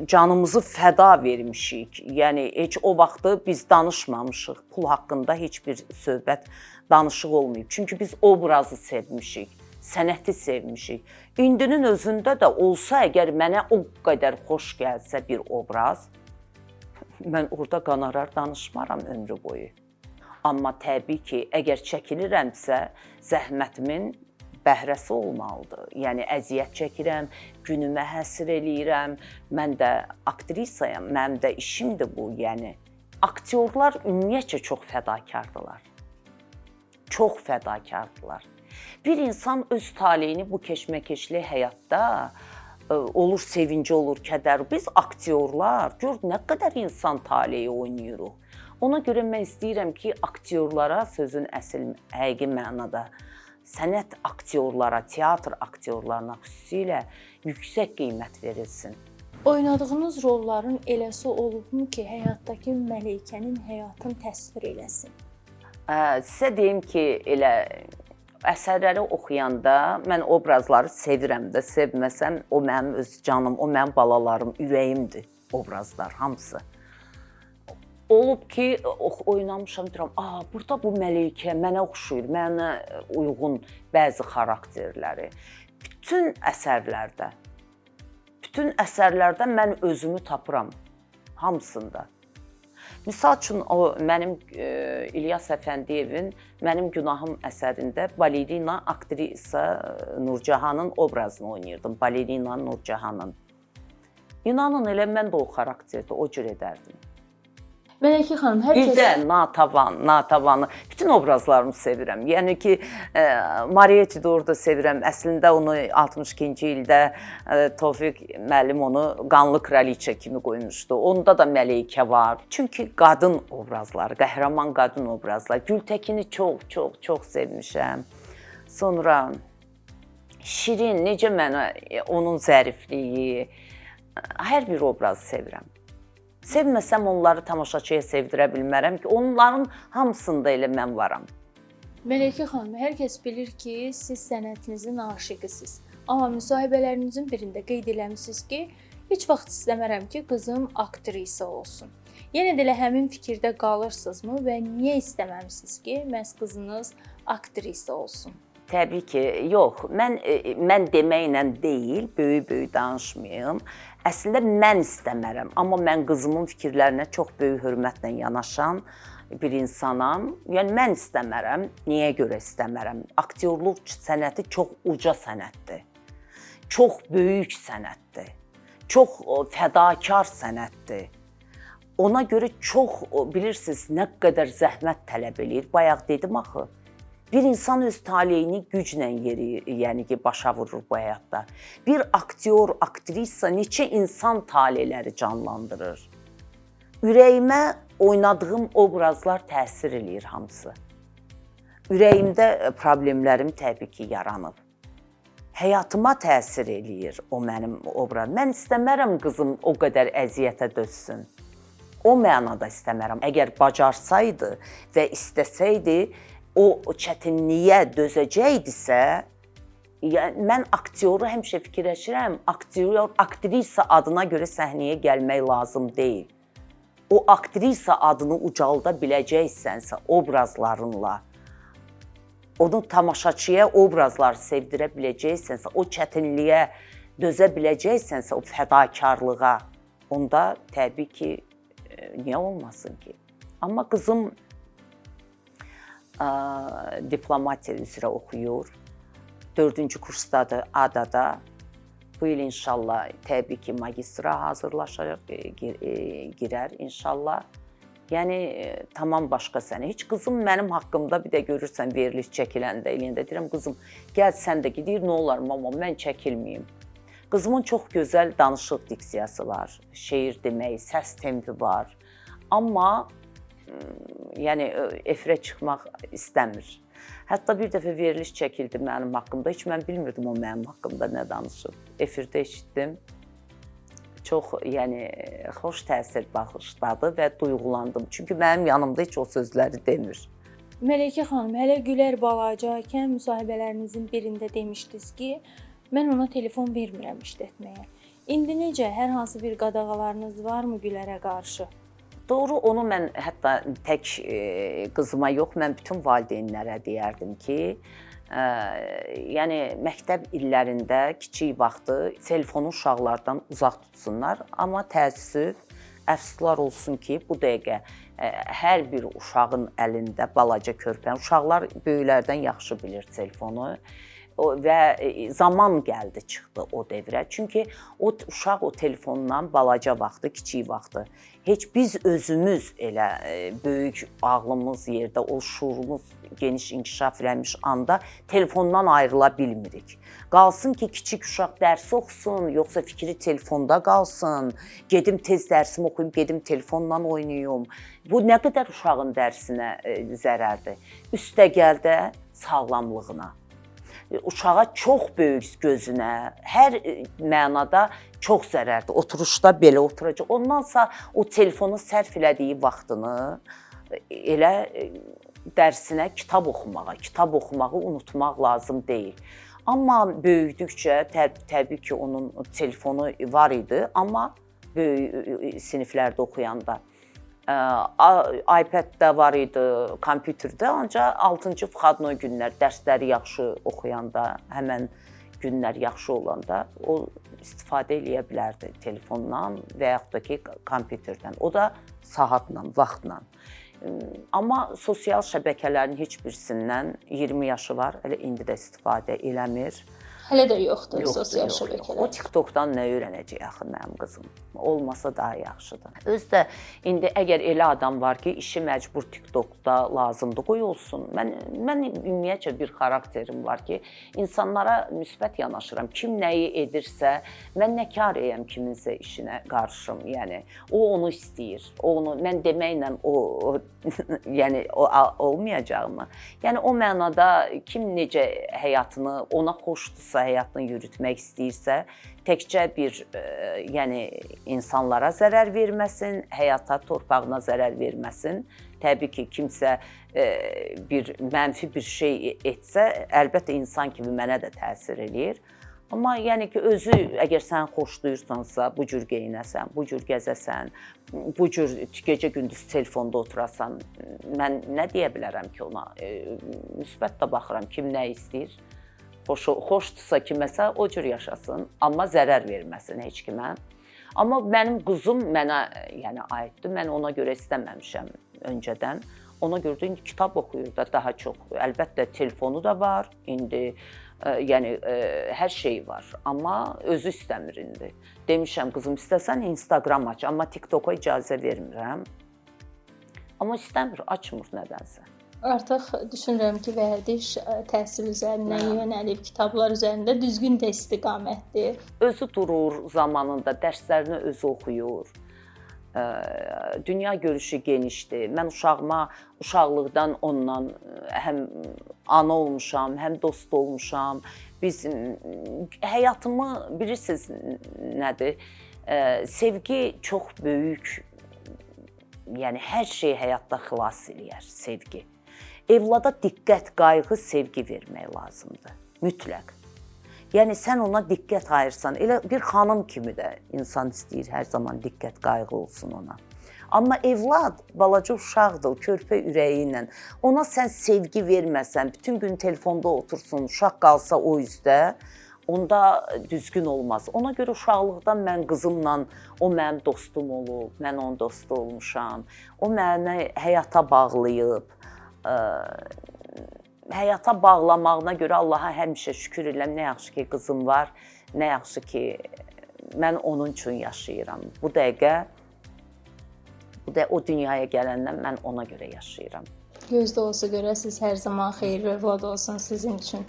canımızı fəda vermişik. Yəni heç o vaxtı biz danışmamışıq. Pul haqqında heç bir söhbət, danışıq olmayıb. Çünki biz obrazı sevmişik, sənəti sevmişik. İndinin özündə də olsa əgər mənə o qədər xoş gəlsə bir obraz, mən orada qanarar danışmaram ömrü boyu. Amma təbii ki, əgər çəkilirəmsə, zəhmətimin bəhrəsi olmalıdır. Yəni əziyyət çəkirəm, günümə həsr eləyirəm. Mən də aktrisayam, mənim də işimdir bu. Yəni aktyorlar ümumiyyətcə çox fədakardılar. Çox fədakardılar. Bir insan öz taleyini bu keşməkeşli həyatda olur, sevinci olur, kədər. Biz aktyorlar, gör nə qədər insan taleyi oynayırıq. Ona görə mən istəyirəm ki, aktyorlara sözün əsl həqiqi mənada sənət aktyorlara, teatr aktyorlarına xüsusilə yüksək qiymət verilsin. Oynadığınız rolların eləsi olubmu ki, həyatdakı Məleykənin həyatını təsvir eləsin? Sizə deyim ki, elə əsərləri oxuyanda mən obrazları sevirəm də, sevməsəm o mənim öz canım, o mənim balalarım, ürəyimdir obrazlar hamısı. Olub ki, oynamışam, deyirəm, burada bu Məleykə mənə oxşuyur, mənə uyğun bəzi xarakterləri. Bütün əsərlərdə mən özümü tapıram, hamısında. Misal üçün, mənim İlyas Əfəndiyevin Mənim Günahım əsərində balerina, aktrisa Nurcahanın obrazını oynayırdım, balerina Nurcahanın. İnanın, elə mən də o xarakterdə, o cür edərdim. Məleykə xanım, hər Bir də Natavanı, bütün obrazlarımı sevirəm. Yəni ki, Marieti də orada sevirəm. Əslində onu 62-ci ildə Tofiq müəllim onu Qanlı Kraliçə kimi qoymuşdu. Onda da Məleykə var. Çünki qadın obrazları, qəhrəman qadın obrazları. Gültəkini çox sevmişəm. Sonra Şirin, necə mənə onun zərifliyi, hər bir obrazı sevirəm. Sevməsəm onları tamaşaçıya sevdirə bilmərəm ki, onların hamısında elə mən varam. Məleykə xanım, hər kəs bilir ki, siz sənətinizin aşiqisiniz. Amma müsahibələrinizin birində qeyd eləmisiniz ki, heç vaxt istəmərəm ki, qızım aktrisa olsun. Yenə də elə həmin fikirdə qalırsınızmı və niyə istəməmisiniz ki, məhz qızınız aktrisa olsun? Təbii ki, yox. Mən deməklə deyil, böyük danışmayım. Əslində mən istəmərəm, amma mən qızımın fikirlərinə çox böyük hörmətlə yanaşan bir insanam. Yəni mən istəmərəm. Niyə görə istəmərəm? Aktyorluq sənəti çox uca sənətdir. Çox böyük sənətdir. Çox fədakar sənətdir. Ona görə çox bilirsiniz nə qədər zəhmət tələb eləyir. Bayaq dedim axı. Bir insan öz taleyini güclə yəni ki, başa vurur bu həyatda. Bir aktyor, aktrisa neçə insan taleyləri canlandırır. Ürəyimə oynadığım obrazlar təsir eləyir hamısı. Ürəyimdə problemlərim təbii ki, yaranıb. Həyatıma təsir eləyir o mənim obraz. Mən istəmərəm qızım o qədər əziyyətə dözsün. O mənada istəmərəm. Əgər bacarsaydı və istəsəydi, o çətinliyə dözəcəkdisə, yəni mən aktyoru həmişə fikirləşirəm, aktyor, aktrisa adına görə səhnəyə gəlmək lazım deyil. O aktrisa adını ucalda biləcəksənsə obrazlarınla, onu tamaşaçıya obrazlar sevdirə biləcəksənsə, o çətinliyə dözə biləcəksənsə, o fədakarlığa, onda təbii ki, niyə olmasın ki? Amma qızım diplomatiya üzrə oxuyur. 4-cü kursdadır ADA-da. Bu il inşallah təbii ki, magistra hazırlaşacaq, girər inşallah. Yəni tamam başqa sənə. Heç qızım mənim haqqımda bir də görürsən veriliş çəkiləndə, eləyəndə deyirəm qızım, gəl sən də gedir, nə olar mama, mən çəkilməyim. Qızımın çox gözəl danışıq diksiyası var, şeir demək, səs tempi var. Amma yəni efirə çıxmaq istəmir. Hətta bir dəfə veriliş çəkildi mənim haqqımda. Heç mən bilmirdim o mənim haqqımda nə danışıb. Efirdə eşitdim. Çox yəni xoş təsir bağışladı və duyğulandım. Çünki mənim yanımda heç o sözləri demir. Mələkə xanım, hələ Gülər balacaykən müsahibələrinizin birində demişdiniz ki, mən ona telefon vermirəm işlətməyə. İndi necə, hər hansı bir qadağalarınız varmı Gülərə qarşı? Doğru, onu mən hətta tək qızıma yox, mən bütün valideynlərə deyərdim ki, yəni məktəb illərində kiçik vaxtı telefonu uşaqlardan uzaq tutsunlar. Amma təəssüf, əfsuslar olsun ki, bu dəqiqə hər bir uşağın əlində balaca körpə, uşaqlar böyüklərdən yaxşı bilir telefonu. Və zaman gəldi, çıxdı o devrə. Çünki o uşaq o telefondan balaca vaxtı, kiçik vaxtı, heç biz özümüz elə böyük ağlımız yerdə, o şuurumuz geniş inkişaf eləmiş anda telefondan ayrıla bilmirik. Qalsın ki, kiçik uşaq dərs oxusun, yoxsa fikri telefonda qalsın, gedim tez dərsimi oxuyum, gedim telefonla oynayım. Bu nə qədər uşağın dərsinə zərərdir. Üstəgəldə sağlamlığına. Uşağa çox böyük gözünə, hər mənada çox zərərdir. Oturuşda belə oturacaq. Ondansa o telefonu sərf elədiyi vaxtını elə dərsinə kitab oxumağı unutmaq lazım deyil. Amma böyüdükcə təbii ki, onun telefonu var idi, amma böyük siniflərdə oxuyanda. iPad-də var idi, kompüterdə, ancaq 6-cı vxadnoy günlər, dərsləri yaxşı oxuyanda, həmən günlər yaxşı olanda o istifadə eləyə bilərdi telefondan və yaxud da ki, kompüterdən. O da saatla, vaxtla. Amma sosial şəbəkələrin heç birisindən 20 yaşı var, elə indi də istifadə eləmir. Hələ də yoxdur sosial şəbəkələr. O TikTokdan nə öyrənəcək axı mənim qızım? Olmasa daha yaxşıdır. Özü də indi əgər elə adam var ki, işi məcbur TikTokda lazımdır, qoy olsun. Mən ümumiyyətcə bir xarakterim var ki, insanlara müsbət yanaşıram. Kim nəyi edirsə, mən nə karəyəm kiminsə işinə qarşım. Yəni o onu istəyir. Mən deməklə o yəni o olmayacaqmı? Yəni o mənada kim necə həyatını ona xoşdursa, həyatını yürütmək istəyirsə, təkcə bir yəni insanlara zərər verməsin, həyata, torpağına zərər verməsin. Təbii ki, kimsə bir mənfi bir şey etsə, əlbəttə insan kimi mənə də təsir eləyir. Amma yəni ki, özü əgər sən xoşlayırsansa, bu cür geyinəsən, bu cür gəzəsən, bu cür gecə-gündüz telefonda oturasan, mən nə deyə bilərəm ki ona? Müsbət də baxıram, kim nə istəyir? Xoşdursa kiməsə o cür yaşasın, amma zərər verməsin heç kimə. Amma mənim qızım mənə yəni aiddir. Mən ona görə istəməmişəm öncədən. Ona görə də kitab oxuyur da daha çox. Əlbəttə telefonu da var indi. Yəni hər şey var. Amma özü istəmir indi. Demişəm qızım istəsən Instagram aç, amma TikToka icazə vermirəm. Amma istəmir, açmır nədənsə. Artıq düşünürəm ki, vərdiş təhsil üzərinə yönəlib, kitablar üzərində düzgün də istiqamətdir. Özü durur zamanında, dərslərini özü oxuyur. Dünya görüşü genişdir. Mən uşağıma uşaqlıqdan onunla həm ana olmuşam, həm dost olmuşam. Biz həyatımı bilirsiniz nədir? Sevgi çox böyük, yəni hər şey həyatda xilas eləyər sevgi. Evlada diqqət, qayğı, sevgi vermək lazımdır, mütləq. Yəni sən ona diqqət ayırsan, elə bir xanım kimi də insan istəyir hər zaman diqqət, qayğı olsun ona. Amma evlad balaca uşaqdır, o körpə ürəyi ilə. Ona sən sevgi verməsən, bütün gün telefonda otursun, uşaq qalsa o üzdə, onda düzgün olmaz. Ona görə uşaqlıqdan mən qızımla, o mənim dostum olub, mən onun dostu olmuşam. O məni həyata bağlayıb. Həyata bağlamağına görə Allaha həmişə şükür edirəm. Nə yaxşı ki, qızım var, nə yaxşı ki, mən onun üçün yaşayıram. Bu dəqiqə, o dünyaya gələndən mən ona görə yaşayıram. Gözdə olsa görəsiz, hər zaman xeyirli övlad olsun sizin üçün.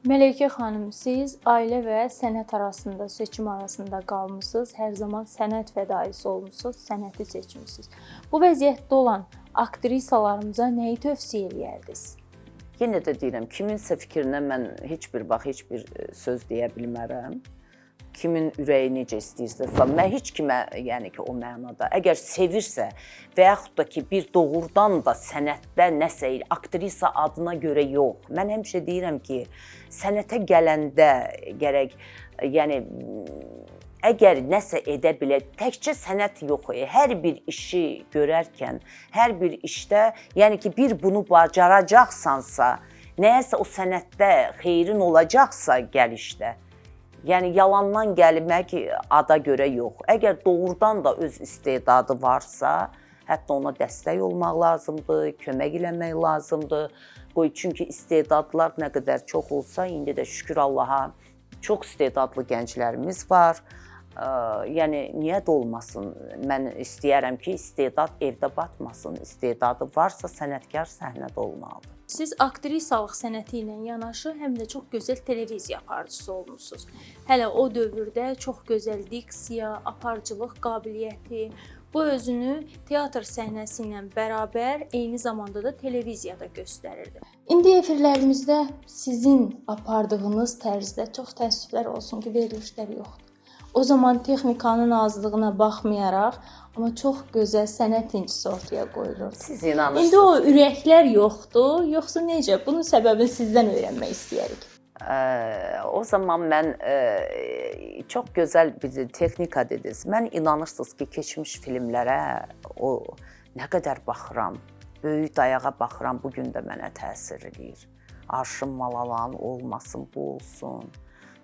Mələkə xanım, siz ailə və sənət arasında, seçim arasında qalmısınız, hər zaman sənət fədaisi olmusunuz, sənəti seçmisiniz. Bu vəziyyətdə olan aktrisalarımıza nəyi tövsiyə edərdiniz? Yenə də deyirəm, kiminsə fikrinə mən heç bir söz deyə bilmərəm. Kimin ürəyi necə istəyirsə, mən heç kimə, yəni ki, o mənada, əgər sevirsə və yaxud da ki, bir doğrudan da sənətdə nəsə, aktrisa adına görə yox. Mən həmişə deyirəm ki, sənətə gələndə gərək, yəni, əgər nəsə edə bilə, təkcə sənət yox, hər bir işi görərkən, hər bir işdə, yəni ki, bir bunu bacaracaqsansa, nəyəsə o sənətdə xeyrin olacaqsa gəlişdə, yəni yalandan gəlmək ada görə yox. Əgər doğrudan da öz istedadı varsa, hətta ona dəstək olmaq lazımdır, kömək eləmək lazımdır. Çünki istedadlar nə qədər çox olsa, indi də şükür Allaha, çox istedadlı gənclərimiz var. Yəni, niyə də olmasın? Mən istəyərəm ki, istedad evdə batmasın. İstedadı varsa, sənətkar səhnədə olmalıdır. Siz aktrisalıq sənəti ilə yanaşı, həm də çox gözəl televiziya aparıcısı olmusunuz. Hələ o dövrdə çox gözəl diksiya, aparıcılıq qabiliyyəti, bu özünü teatr səhnəsi ilə bərabər eyni zamanda da televiziyada göstərirdi. İndi efirlərimizdə sizin apardığınız tərzdə çox təəssüflər olsun ki, verilişlər yoxdur. O zaman texnikanın azlığına baxmayaraq, amma çox gözəl sənət incisi ortaya qoyulurdu. Siz inanırsınız. İndi o ürəklər yoxdur, yoxsa necə? Bunun səbəbini sizdən öyrənmək istəyirik. O zaman mən çox gözəl bir texnika dediniz. Mən inanırsınız ki, keçmiş filmlərə o nə qədər baxıram, böyük dayağa baxıram, bugün də mənə təsir edir. Arşın Malalan olmasın, bu olsun.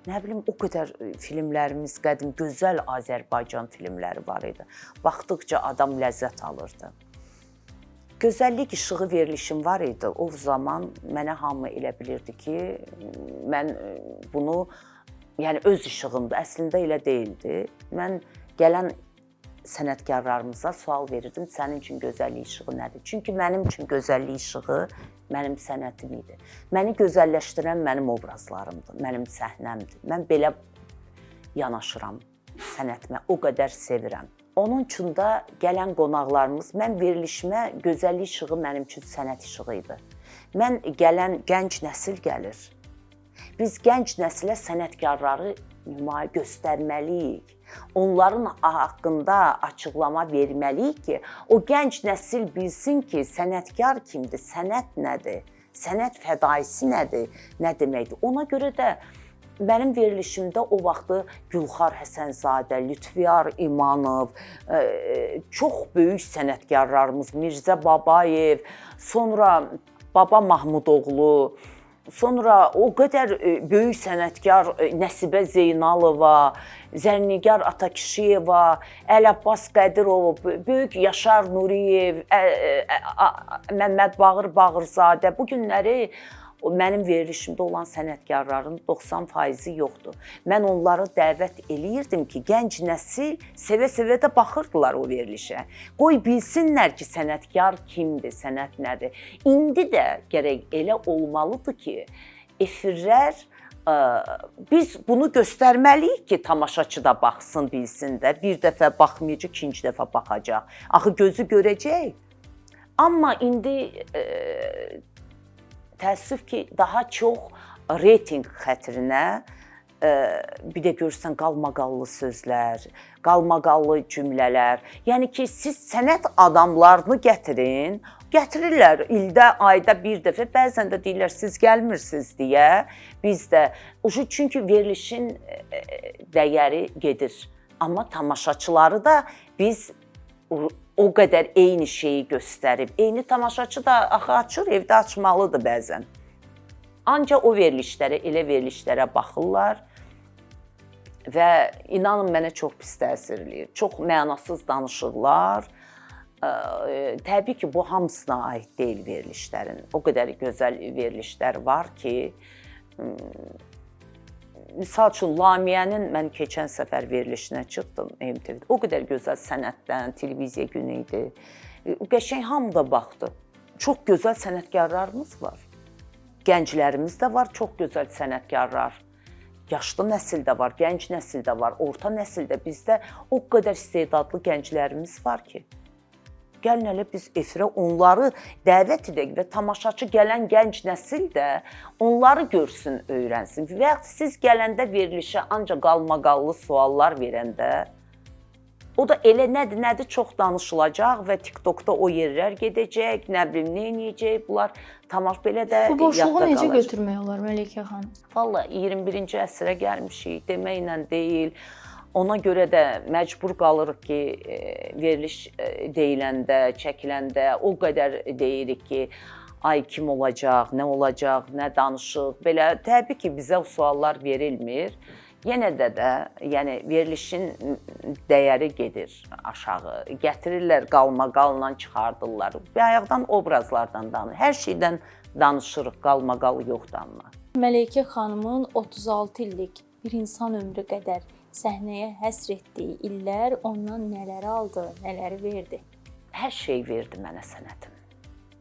Nə bilim, o qədər filmlərimiz, qədim, gözəl Azərbaycan filmləri var idi. Baxdıqca adam ləzzət alırdı. Gözəllik işığı verilişim var idi. O zaman mənə hamı elə bilirdi ki, mən bunu, yəni öz işığımda, əslində elə deyildi. Mən gələn sənətkarlarımıza sual verirdim, sənin üçün gözəllik işığı nədir? Çünki mənim üçün gözəllik işığı mənim sənətim idi. Məni gözəlləşdirən mənim obrazlarımdır, mənim səhnəmdir. Mən belə yanaşıram sənətimə, o qədər sevirəm. Onun üçün də gələn qonaqlarımız, mən verilişimə gözəllik işığı mənim üçün sənət işığı idi. Mən gələn gənc nəsil gəlir. Biz gənc nəsilə sənətkarları nümayə göstərməliyik. Onların haqqında açıqlama verməliyik ki, o gənc nəsil bilsin ki, sənətkar kimdir, sənət nədir, sənət fədaisi nədir, nə deməkdir. Ona görə də mənim verilişimdə o vaxtı Gülxar Həsənzadə, Lütfiyar İmanov, çox böyük sənətkarlarımız, Mirzə Babayev, sonra Baba Mahmudoğlu, sonra o qədər böyük sənətkar Nəsibə Zeynalova, Zərnigar Atakişiyeva, Əl-Abbas Qədirov, böyük Yaşar Nuriyev, Məmməd Bağır Bağırzadə, bu günləri Mənim verilişimdə olan sənətkarların 90% yoxdur. Mən onları dəvət eləyirdim ki, gənc nəsil sevə-sevə də baxırdılar o verilişə. Qoy bilsinlər ki, sənətkar kimdir, sənət nədir. İndi də gərək elə olmalıdır ki, efirlər biz bunu göstərməliyik ki, tamaşaçı da baxsın, bilsin də. Bir dəfə baxmayacaq, ikinci dəfə baxacaq. Axı gözü görəcək. Amma indi təəssüf ki, daha çox reytinq xətrinə bir də görürsən qalmaqallı sözlər, qalmaqallı cümlələr. Yəni ki, siz sənət adamlarını gətirin, gətirirlər ildə, ayda bir dəfə, bəzən də deyirlər siz gəlmirsiniz deyə. Biz də çünki verilişin dəyəri gedir. Amma tamaşaçıları da biz o qədər eyni şeyi göstərib. Eyni tamaşaçı da axı açır, evdə açmalıdır bəzən. Ancaq o verilişlərə, elə verilişlərə baxırlar və inanın mənə çox pis təsir eləyir. Çox mənasız danışırlar. Təbii ki, bu hamısına aid deyil verilişlərin. O qədər gözəl verilişlər var ki, misal üçün Lamiyənin mən keçən səfər verilişinə çıxdım MTV-də. O qədər gözəl sənətdən, televiziya günü idi. Qəşəng hamı da baxdı. Çox gözəl sənətkarlarımız var. Gənclərimiz də var, çox gözəl sənətkarlar. Yaşlı nəsil də var, gənc nəsil də var, orta nəsil də. Bizdə o qədər istedadlı gənclərimiz var ki. Gəlin elə biz efirə onları dəvət edək və tamaşaçı gələn gənc nəsil də onları görsün, öyrənsin. Və siz gələndə verilişə ancaq qalmaqallı suallar verəndə, o da elə nədir çox danışılacaq və TikTokda o yerlər gedəcək, nə bilim, nə edəcək, bunlar belə də bu boşluğu necə götürmək olar Məleykə xanım? Vallahi 21-ci əsrə gəlmişik, deməklə deyil. Ona görə də məcbur qalırıq ki, veriliş deyiləndə, çəkiləndə o qədər deyirik ki, ay kim olacaq, nə danışıq. Belə təbii ki, bizə o suallar verilmir. Yenə də yəni verilişin dəyəri gedir aşağı. Gətirirlər qalmaqalla çıxardırlar. Bayaqdan obrazlardan danışırıq. Hər şeydən danışırıq, qalmaqal yoxdur amma. Məleykə xanımın 36 illik bir insan ömrü qədər səhnəyə həsr etdiyi illər ondan nələri aldı, nələri verdi? Hər şey verdi mənə sənətim.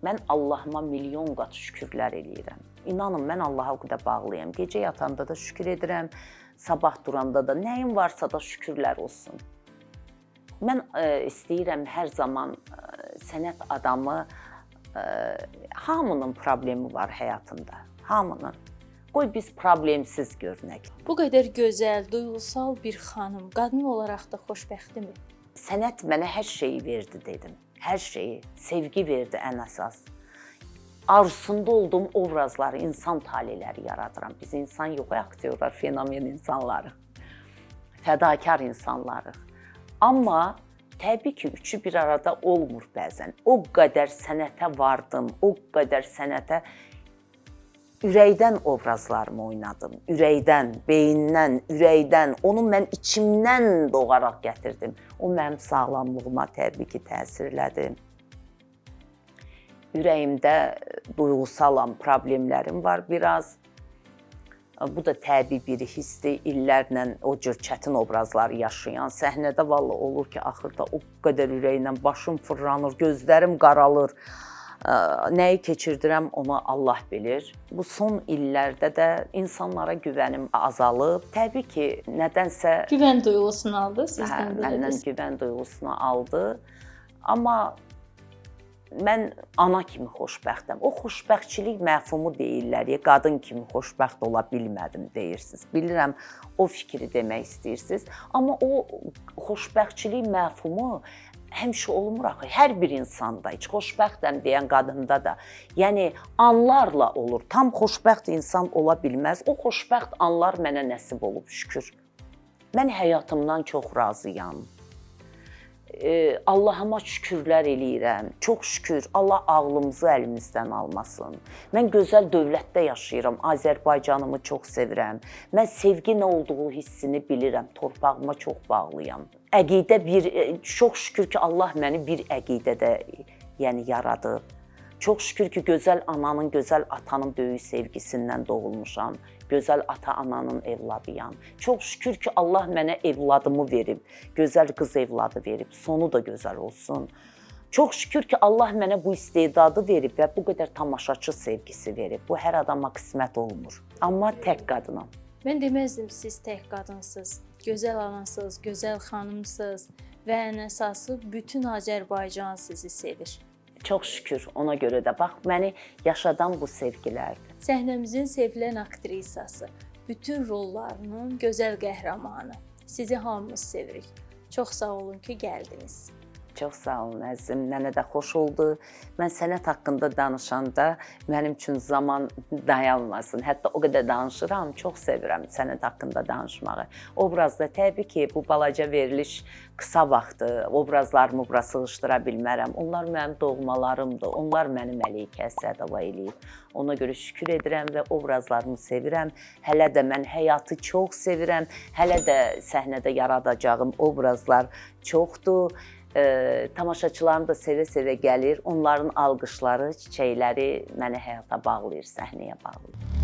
Mən Allahıma milyon qat şükürlər eləyirəm. İnanın, mən Allaha o qədər bağlıyam. Gecə yatanda da şükür edirəm, sabah duranda da nəyim varsa da şükürlər olsun. Mən istəyirəm hər zaman sənət adamı, hamının problemi var həyatında, hamının. Qoy biz problemsiz görünək. Bu qədər gözəl, duyğusal bir xanım, qadın olaraq da xoşbəxtmi? Sənət mənə hər şeyi verdi dedim. Hər şeyi, sevgi verdi ən əsas. Arzusunda olduğum obrazları, insan taleləri yaradıram. Biz insan yox, aktyorlar, fenomen insanlarıq. Fədakar insanlarıq. Amma təbii ki, üçü bir arada olmur bəzən. O qədər sənətə vardım, o qədər sənətə ürəkdən obrazlarımı oynadım. Ürəkdən, beynindən, ürəkdən. Onu mən içimdən doğaraq gətirdim. O mənim sağlamlığıma təbii ki, təsirlədi. Ürəyimdə duyğusalam, problemlərim var biraz. Bu da təbii bir hissdir. İllərlə o cür çətin obrazları yaşayan. Səhnədə vallahi olur ki, axırda o qədər ürəklə başım fırlanır, gözlərim qaralır. Nəyi keçirdirəm, onu Allah bilir. Bu son illərdə də insanlara güvənim azalıb. Təbii ki, nədənsə... Güvən duyğusunu aldı sizdən? Məndən güvən duyğusunu aldı. Amma mən ana kimi xoşbəxtəm. O xoşbəxtçilik məfhumu deyirlər, qadın kimi xoşbəxt ola bilmədim deyirsiniz. Bilirəm, o fikri demək istəyirsiniz. Amma o xoşbəxtçilik məfhumu həmişə olmur axı. Hər bir insanda, heç xoşbəxtəm deyən qadında da, yəni anlarla olur. Tam xoşbəxt insan ola bilməz. O xoşbəxt anlar mənə nəsib olub, şükür. Mən həyatımdan çox razıyam. Allahıma şükürlər eləyirəm. Çox şükür. Allah ağlımızı əlimizdən almasın. Mən gözəl dövlətdə yaşayıram. Azərbaycanımı çox sevirəm. Mən sevgi nə olduğu hissini bilirəm. Torpağıma çox bağlıyam. Əqidə çox şükür ki, Allah məni bir əqidədə yəni yaradıb. Çox şükür ki, gözəl ananın, gözəl atanın böyük sevgisindən doğulmuşam. Gözəl ata-ananın evladıyam. Çox şükür ki, Allah mənə evladımı verib, gözəl qız evladı verib. Sonu da gözəl olsun. Çox şükür ki, Allah mənə bu istedadı verib və bu qədər tamaşaçı sevgisi verib. Bu hər adama qismət olmur. Amma tək qadınam. Mən deməzdim siz tək qadınsınız, gözəl anasınız, gözəl xanımsınız və ən əsası bütün Azərbaycan sizi sevir. Çox şükür ona görə də bax məni yaşadan bu sevgilərdir. Səhnəmizin sevilən aktrisası, bütün rollarının gözəl qəhrəmanı. Sizi hamımız sevirik. Çox sağ olun ki, gəldiniz. Çox sağ olun əzizim, mənə də xoş oldu. Mən sənət haqqında danışanda mənim üçün zaman dayanmasın. Hətta o qədər danışıram, çox sevirəm sənət haqqında danışmağı. Obrazda təbii ki, bu balaca veriliş qısa vaxtdır. Obrazlarımı bura sığışdıra bilmərəm. Onlar mənim doğmalarımdır. Onlar məni Məleykə Sədava eləyib. Ona görə şükür edirəm və obrazlarımı sevirəm. Hələ də mən həyatı çox sevirəm. Hələ də səhnədə yaradacağım obrazlar çoxdur. Tamaşaçılarım da sevə-sevə gəlir. Onların alqışları, çiçəkləri məni həyata bağlayır, səhnəyə bağlayır.